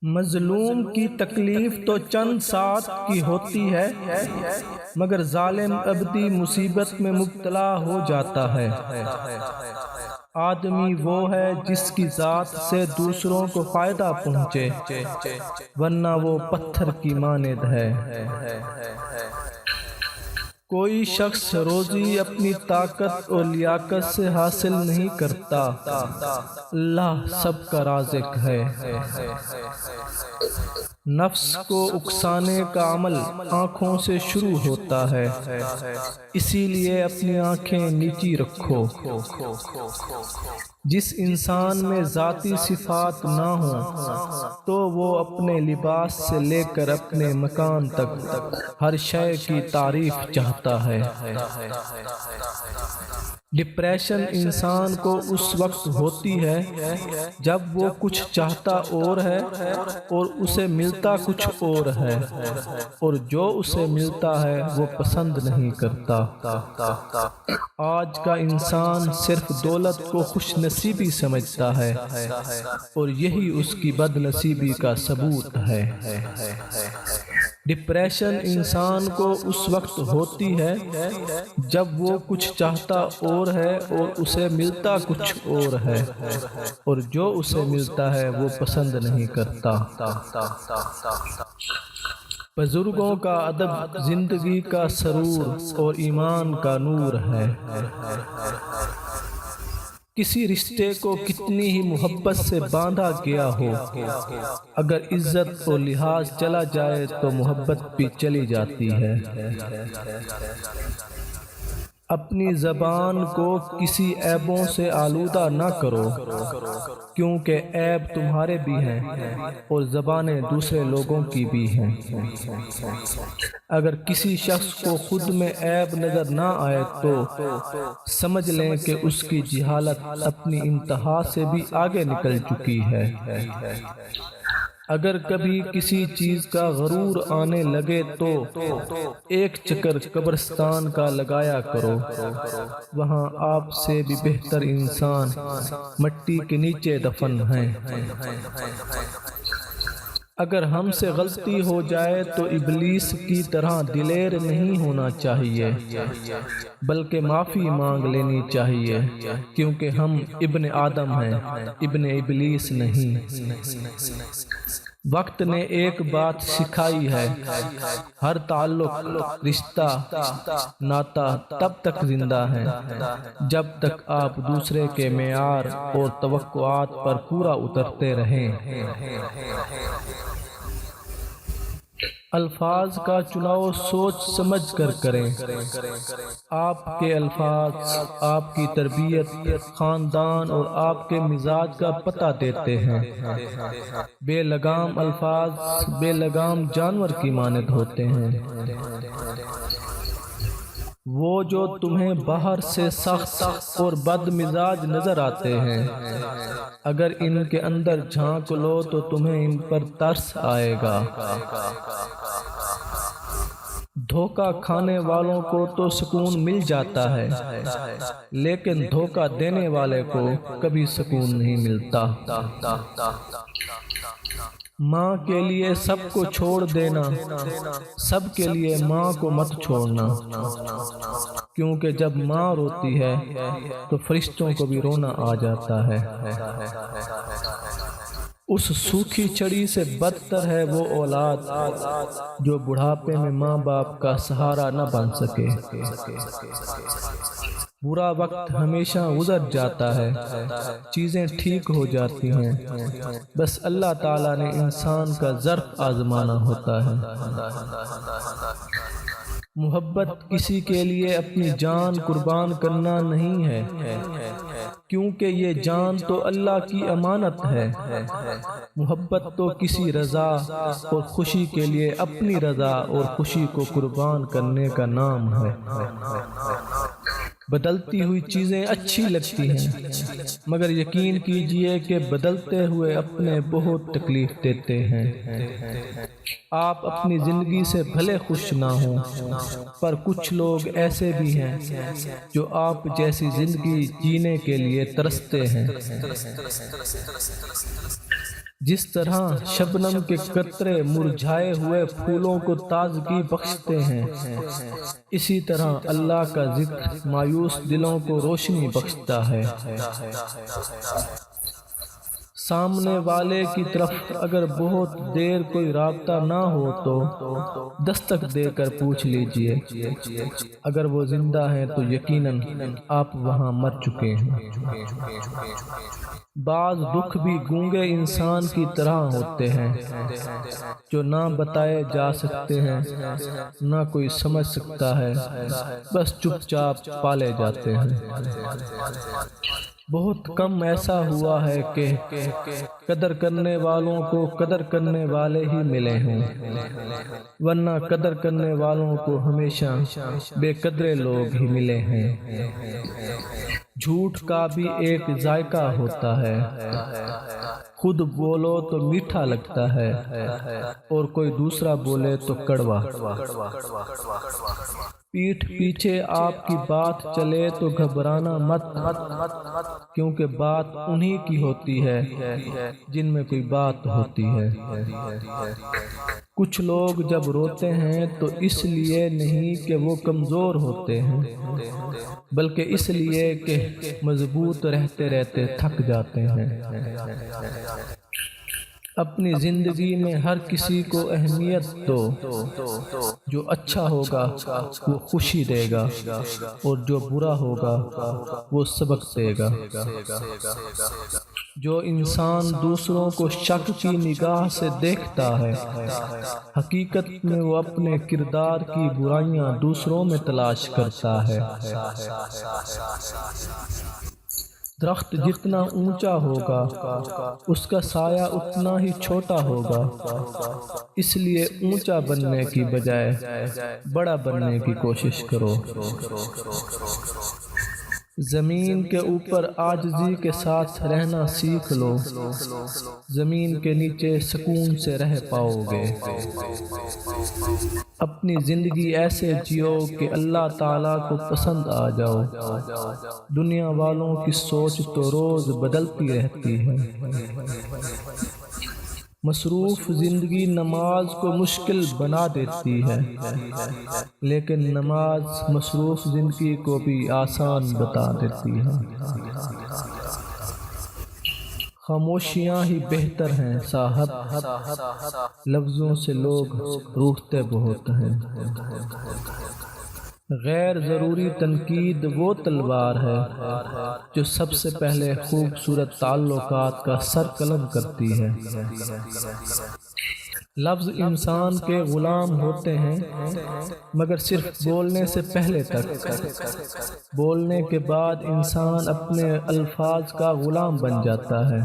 مظلوم کی تکلیف تو چند ساتھ کی ہوتی ہے، مگر ظالم ابدی مصیبت میں مبتلا ہو جاتا ہے۔ آدمی وہ ہے جس کی ذات سے دوسروں کو فائدہ پہنچے، ورنہ وہ پتھر کی مانند ہے۔ کوئی شخص روزی اپنی طاقت اور لیاقت سے حاصل نہیں کرتا، اللہ سب کا رازق ہے۔ نفس کو اکسانے کا عمل آنکھوں سے شروع ہوتا ہے، اسی لیے اپنی آنکھیں نیچی رکھو۔ جس انسان میں ذاتی صفات نہ ہوں تو وہ اپنے لباس سے لے کر اپنے مکان تک ہر شے کی تعریف چاہتا ہے۔ ڈپریشن انسان کو اس وقت ہوتی ہے جب وہ کچھ چاہتا اور ہے اور اسے ملتا کچھ اور ہے، اور جو اسے ملتا ہے وہ پسند نہیں کرتا۔ آج کا انسان صرف دولت کو خوش نصیبی سمجھتا ہے، اور یہی اس کی بد نصیبی کا ثبوت ہے۔ ڈپریشن انسان کو اس وقت ہوتی ہے جب وہ کچھ چاہتا اور ہے اور اسے ملتا کچھ اور ہے، اور جو اسے ملتا ہے وہ پسند نہیں کرتا۔ بزرگوں کا ادب زندگی کا سرور اور ایمان کا نور ہے۔ کسی رشتے کو کتنی ہی محبت سے باندھا گیا ہو، اگر عزت اور لحاظ چلا جائے تو محبت بھی چلی جاتی ہے۔ اپنی زبان کو کسی عیبوں سے آلودہ نہ کرو، کیونکہ عیب تمہارے بھی ہیں اور زبانیں دوسرے لوگوں کی بھی ہیں۔ اگر کسی شخص کو خود میں عیب نظر نہ آئے تو سمجھ لیں کہ اس کی جہالت اپنی انتہا سے بھی آگے نکل چکی ہے۔ اگر کبھی کسی چیز کا غرور آنے لگے تو ایک چکر قبرستان کا لگایا کرو، وہاں آپ سے بھی بہتر انسان مٹی کے نیچے دفن ہیں۔ اگر ہم سے غلطی ہو جائے تو ابلیس کی طرح دلیر نہیں ہونا چاہیے، بلکہ معافی مانگ لینی چاہیے، کیونکہ ہم ابن آدم ہیں، ابن ابلیس نہیں۔ وقت نے ایک بات سکھائی ہے، ہر تعلق، رشتہ، ناتا تب تک زندہ ہے جب تک آپ دوسرے کے معیار اور توقعات پر پورا اترتے رہیں۔ الفاظ کا چناؤ سوچ سمجھ کر کریں۔ آپ کے الفاظ آپ کی تربیت، خاندان اور آپ کے مزاج کا پتہ دیتے ہیں۔ بے لگام الفاظ بے لگام جانور کی مانند ہوتے ہیں۔ وہ جو تمہیں باہر سے سخت اور بد مزاج نظر آتے ہیں، اگر ان کے اندر جھانک لو تو تمہیں ان پر ترس آئے گا۔ دھوکہ کھانے والوں کو تو سکون مل جاتا ہے، لیکن دھوکہ دینے والے کو کبھی سکون نہیں ملتا۔ ماں کے لیے سب کو چھوڑ دینا، سب کے لیے ماں کو مت چھوڑنا، کیونکہ جب ماں روتی ہے تو فرشتوں کو بھی رونا آ جاتا ہے۔ اس سوکھی چھڑی سے بدتر ہے وہ اولاد جو بڑھاپے میں ماں باپ کا سہارا نہ بن سکے۔ برا وقت ہمیشہ گزر جاتا ہے، چیزیں ٹھیک ہو جاتی ہیں، بس اللہ تعالیٰ نے انسان کا ظرف آزمانا ہوتا ہے۔ محبت کسی کے لیے اپنی جان قربان کرنا نہیں ہے، کیونکہ یہ جان تو اللہ کی امانت ہے۔ محبت تو کسی رضا اور خوشی کے لیے اپنی رضا اور خوشی کو قربان کرنے کا نام ہے۔ بدلتی ہوئی چیزیں اچھی لگتی ہیں، مگر یقین کیجئے کہ بدلتے ہوئے اپنے بہت تکلیف دیتے ہیں۔ آپ اپنی زندگی سے بھلے خوش نہ ہوں، پر کچھ لوگ ایسے بھی ہیں جو آپ جیسی زندگی جینے کے لیے ترستے ہیں۔ جس طرح شبنم کے قطرے مرجھائے ہوئے پھولوں کو تازگی بخشتے ہیں، اسی طرح اللہ کا ذکر مایوس دلوں کو روشنی بخشتا ہے۔ سامنے والے کی طرف اگر بہت دیر کوئی رابطہ نہ ہو تو دستک دے کر پوچھ لیجئے، اگر وہ زندہ ہیں تو یقیناً آپ وہاں مر چکے ہیں۔ بعض دکھ بھی گونگے انسان کی طرح ہوتے ہیں، جو نہ بتائے جا سکتے ہیں، نہ کوئی سمجھ سکتا ہے، بس چپ چاپ پالے جاتے ہیں۔ بہت کم ایسا ہوا ہے کہ قدر کرنے والوں کو قدر کرنے والے ہی ملے ہوں، ورنہ قدر کرنے والوں کو ہمیشہ بے قدرے لوگ ہی ملے ہیں۔ جھوٹ کا بھی ایک ذائقہ ہوتا ہے، خود بولو تو میٹھا لگتا ہے اور کوئی دوسرا بولے تو کڑوا۔ پیٹھ پیچھے آپ کی بات چلے تو گھبرانا مت، کیونکہ بات انہی کی ہوتی ہے جن میں کوئی بات ہوتی ہے۔ کچھ لوگ جب روتے ہیں تو اس لیے نہیں کہ وہ کمزور ہوتے ہیں، بلکہ اس لیے کہ مضبوط رہتے رہتے تھک جاتے ہیں۔ اپنی زندگی میں ہر کسی کو اہمیت دو، جو اچھا ہوگا وہ خوشی دے گا اور جو برا ہوگا وہ سبق دے گا۔ جو انسان دوسروں کو شک کی نگاہ سے دیکھتا ہے، حقیقت میں وہ اپنے کردار کی برائیاں دوسروں میں تلاش کرتا ہے۔ درخت جتنا اونچا ہوگا اس کا سایہ اتنا ہی چھوٹا ہوگا، اس لیے اونچا بننے کی بجائے بڑا بننے کی کوشش کرو۔ زمین کے اوپر عاجزی کے ساتھ رہنا سیکھ لو، زمین کے نیچے سکون سے رہ پاؤ گے۔ اپنی زندگی ایسے جیو کہ اللہ تعالیٰ کو پسند آ جاؤ۔ دنیا والوں کی سوچ تو روز بدلتی رہتی ہے۔ مصروف زندگی نماز کو مشکل بنا دیتی ہے، لیکن نماز مصروف زندگی کو بھی آسان بتا دیتی ہے۔ خاموشیاں ہی بہتر ہیں صاحب، لفظوں سے لوگ روٹھتے بہت ہیں۔ غیر ضروری تنقید وہ تلوار ہے جو سب سے پہلے خوبصورت تعلقات کا سر قلم کرتی ہے۔ لفظ انسان کے غلام ہوتے ہیں، مگر صرف بولنے سے پہلے تک۔ بولنے کے بعد انسان اپنے الفاظ کا غلام بن جاتا ہے۔